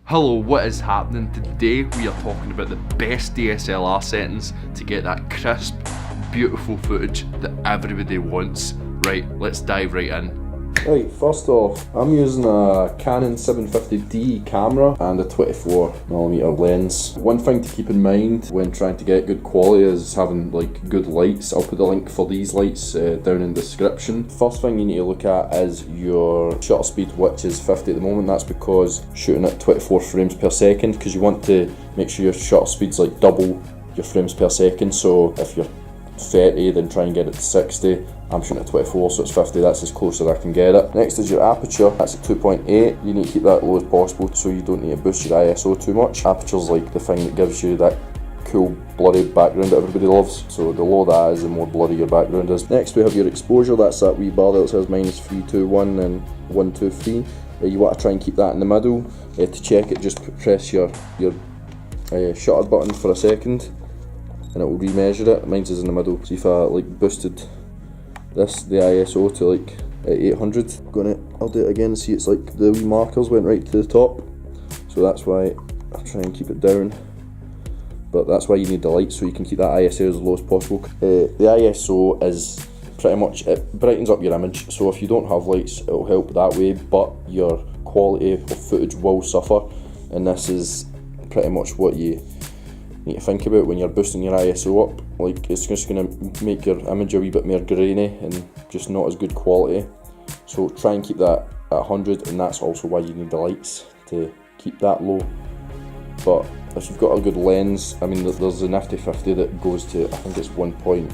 Hello, what is happening? Today we are talking about the best DSLR settings to get that crisp, beautiful footage that everybody wants. Right, let's dive right in. Right, first off, I'm using a Canon 750D camera and a 24mm lens. One thing to keep in mind when trying to get good quality is having like good lights. I'll put the link for these lights down in the description. First thing you need to look at is your shutter speed, which is 50 at the moment. That's because shooting at 24 frames per second, because you want to make sure your shutter speed's like double your frames per second. So if you're 30, then try and get it to 60. I'm shooting at 24, so it's 50, that's as close as I can get it. Next is your aperture, that's at 2.8. You need to keep that low as possible so you don't need to boost your ISO too much. Aperture's like the thing that gives you that cool blurry background that everybody loves, so the lower that is, the more blurry your background is. Next we have your exposure, that's that wee bar that says -321 and 123. You want to try and keep that in the middle. To check it, just press your shutter button for a second and it will remeasure it. Mine's is in the middle. See if I like boosted the ISO to like 800. I'll do it again and see it's like the wee markers went right to the top. So that's why I'll try and keep it down. But that's why you need the light, so you can keep that ISO as low as possible. The ISO is pretty much, it brightens up your image. So if you don't have lights, it'll help that way, but your quality of footage will suffer. And this is pretty much what you need to think about when you're boosting your ISO up. Like, it's just going to make your image a wee bit more grainy and just not as good quality. So try and keep that at 100, and that's also why you need the lights to keep that low. But if you've got a good lens, I mean there's a nifty 50 that goes to, I think it's 1.8.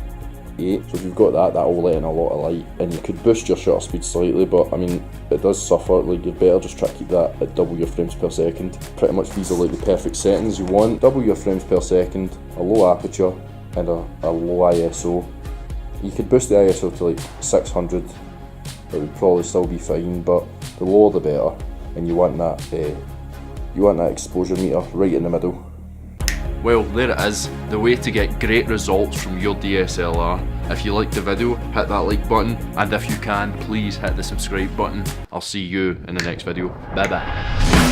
So if you've got that, that will let in a lot of light, and you could boost your shutter speed slightly, but I mean it does suffer. Like, you'd better just try to keep that at double your frames per second. Pretty much these are like the perfect settings you want. Double your frames per second, a low aperture and a low ISO. You could boost the ISO to like 600, it would probably still be fine, but the lower the better. And you want that exposure meter right in the middle. Well, there it is, the way to get great results from your DSLR. If you liked the video, hit that like button, and if you can, please hit the subscribe button. I'll see you in the next video. Bye bye.